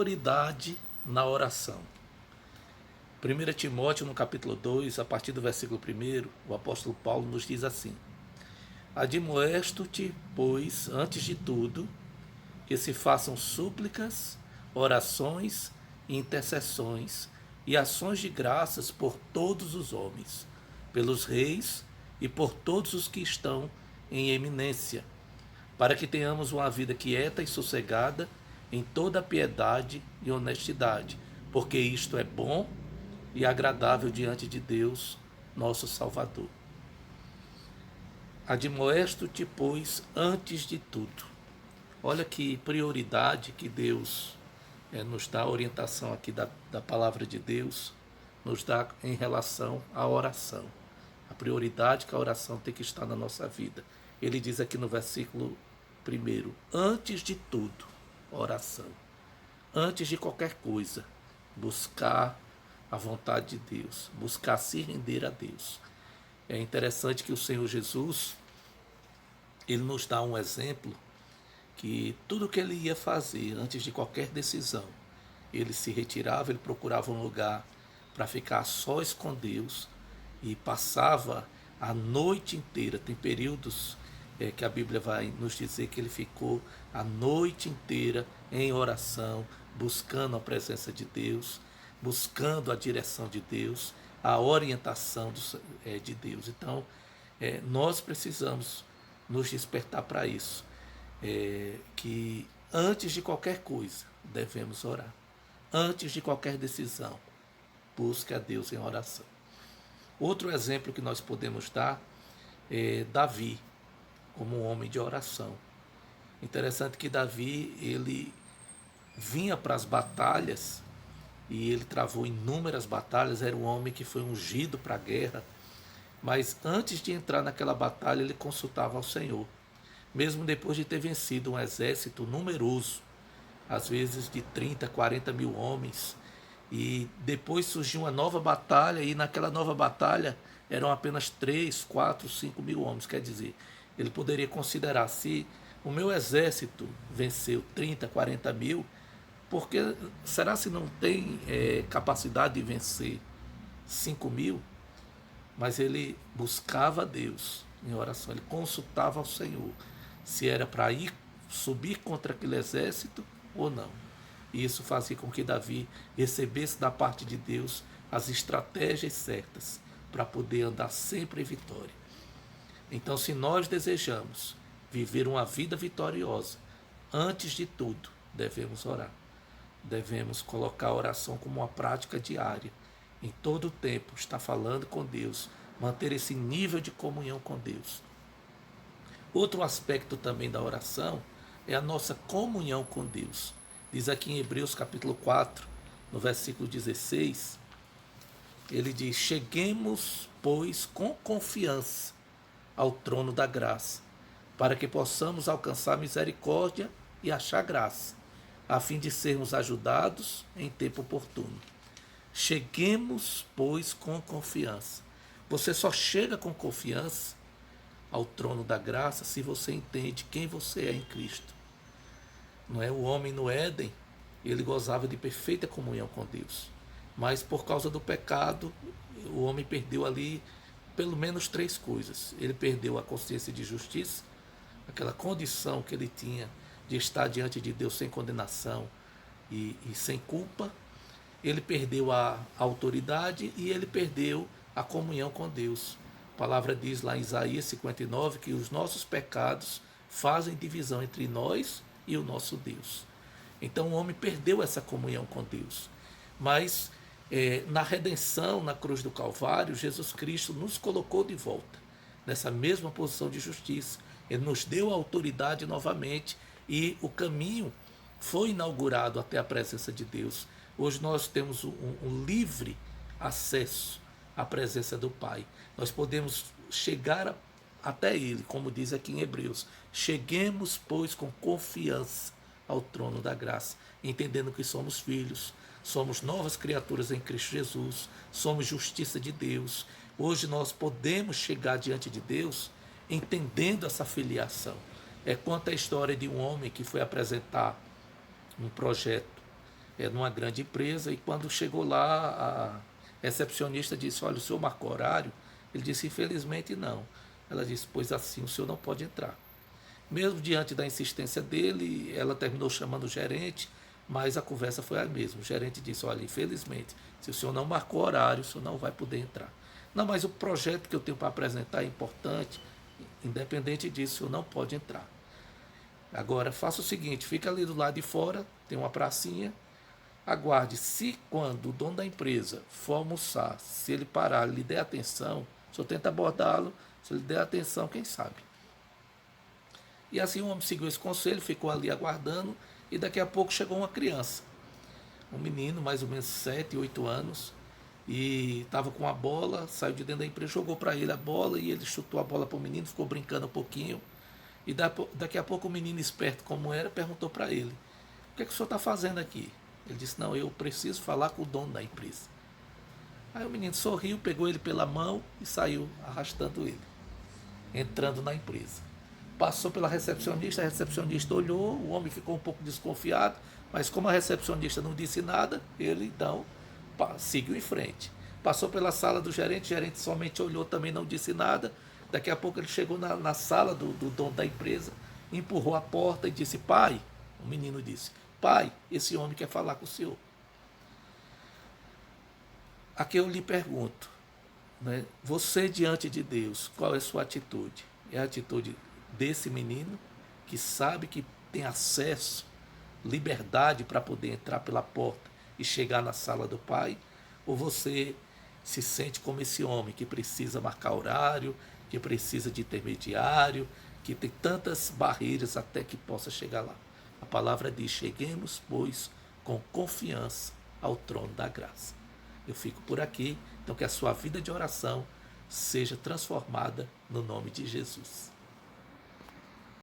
prioridade na oração. 1 Timóteo, no capítulo 2, a partir do versículo 1, o apóstolo Paulo nos diz assim: Admoesto-te, pois, antes de tudo, que se façam súplicas, orações, intercessões e ações de graças por todos os homens, pelos reis e por todos os que estão em eminência, para que tenhamos uma vida quieta e sossegada em toda piedade e honestidade, porque isto é bom e agradável diante de Deus, nosso Salvador. Admoesto-te, pois, antes de tudo. Olha que prioridade que Deus nos dá, a orientação aqui da palavra de Deus, nos dá em relação à oração. A prioridade que a oração tem que estar na nossa vida. Ele diz aqui no versículo 1, antes de tudo, oração. Antes de qualquer coisa, buscar a vontade de Deus, buscar se render a Deus. É interessante que o Senhor Jesus, ele nos dá um exemplo que tudo que ele ia fazer antes de qualquer decisão, ele se retirava, ele procurava um lugar para ficar a sós com Deus e passava a noite inteira. Tem períodos que a Bíblia vai nos dizer que ele ficou a noite inteira em oração, buscando a presença de Deus, buscando a direção de Deus, a orientação de Deus. Então, nós precisamos nos despertar para isso, que antes de qualquer coisa devemos orar. Antes de qualquer decisão, busque a Deus em oração. Outro exemplo que nós podemos dar é Davi, como um homem de oração. Interessante que Davi, ele vinha para as batalhas e ele travou inúmeras batalhas, era um homem que foi ungido para a guerra, mas antes de entrar naquela batalha ele consultava ao Senhor. Mesmo depois de ter vencido um exército numeroso, às vezes de 30, 40 mil homens, e depois surgiu uma nova batalha, e naquela nova batalha eram apenas 3, 4, 5 mil homens. Quer dizer, ele poderia considerar, se o meu exército venceu 30, 40 mil, porque será se não tem capacidade de vencer 5 mil? Mas ele buscava a Deus em oração, ele consultava ao Senhor se era para ir subir contra aquele exército ou não. E isso fazia com que Davi recebesse da parte de Deus as estratégias certas para poder andar sempre em vitória. Então, se nós desejamos viver uma vida vitoriosa, antes de tudo, devemos orar. Devemos colocar a oração como uma prática diária. Em todo o tempo, estar falando com Deus, manter esse nível de comunhão com Deus. Outro aspecto também da oração é a nossa comunhão com Deus. Diz aqui em Hebreus capítulo 4, no versículo 16, ele diz: cheguemos, pois, com confiança ao trono da graça, para que possamos alcançar misericórdia e achar graça, a fim de sermos ajudados em tempo oportuno. Cheguemos, pois, com confiança. Você só chega com confiança ao trono da graça se você entende quem você é em Cristo. Não é? O homem no Éden, ele gozava de perfeita comunhão com Deus, mas por causa do pecado, o homem perdeu ali pelo menos 3 coisas. Ele perdeu a consciência de justiça, aquela condição que ele tinha de estar diante de Deus sem condenação e sem culpa. Ele perdeu a autoridade e ele perdeu a comunhão com Deus. A palavra diz lá em Isaías 59 que os nossos pecados fazem divisão entre nós e o nosso Deus. Então o homem perdeu essa comunhão com Deus. Mas na redenção, na cruz do Calvário, Jesus Cristo nos colocou de volta nessa mesma posição de justiça. Ele nos deu a autoridade novamente e o caminho foi inaugurado até a presença de Deus. Hoje nós temos um livre acesso à presença do Pai. Nós podemos chegar até Ele, como diz aqui em Hebreus. Cheguemos, pois, com confiança ao trono da graça, entendendo que somos filhos, somos novas criaturas em Cristo Jesus, somos justiça de Deus. Hoje nós podemos chegar diante de Deus entendendo essa filiação. Conta a história de um homem que foi apresentar um projeto numa grande empresa, e quando chegou lá, a recepcionista disse: olha, o senhor marcou horário? Ele disse: infelizmente não. Ela disse: pois assim o senhor não pode entrar. Mesmo diante da insistência dele, ela terminou chamando o gerente, mas a conversa foi a mesma. O gerente disse: olha, infelizmente, se o senhor não marcou horário, o senhor não vai poder entrar. Não, mas o projeto que eu tenho para apresentar é importante, independente disso, o senhor não pode entrar. Agora, faça o seguinte: fica ali do lado de fora, tem uma pracinha, aguarde. Se quando o dono da empresa for almoçar, se ele parar, lhe der atenção, o senhor tenta abordá-lo, se ele der atenção, quem sabe. E assim o homem seguiu esse conselho, ficou ali aguardando, e daqui a pouco chegou uma criança, um menino, mais ou menos 7, 8 anos, e estava com a bola, saiu de dentro da empresa, jogou para ele a bola, e ele chutou a bola para o menino, ficou brincando um pouquinho, e daqui a pouco o menino, esperto como era, perguntou para ele: o que é que o senhor está fazendo aqui? Ele disse: não, eu preciso falar com o dono da empresa. Aí o menino sorriu, pegou ele pela mão e saiu arrastando ele, entrando na empresa. Passou pela recepcionista, a recepcionista olhou, o homem ficou um pouco desconfiado, mas como a recepcionista não disse nada, ele então seguiu em frente. Passou pela sala do gerente, o gerente somente olhou, também não disse nada. Daqui a pouco ele chegou na sala do dono da empresa, empurrou a porta e disse: pai, o menino disse: pai, esse homem quer falar com o senhor. Aqui eu lhe pergunto, né, você diante de Deus, qual é a sua atitude? É a atitude desse menino, que sabe que tem acesso, liberdade para poder entrar pela porta e chegar na sala do pai? Ou você se sente como esse homem que precisa marcar horário, que precisa de intermediário, que tem tantas barreiras até que possa chegar lá? A palavra diz: cheguemos, pois, com confiança ao trono da graça. Eu fico por aqui, então que a sua vida de oração seja transformada no nome de Jesus.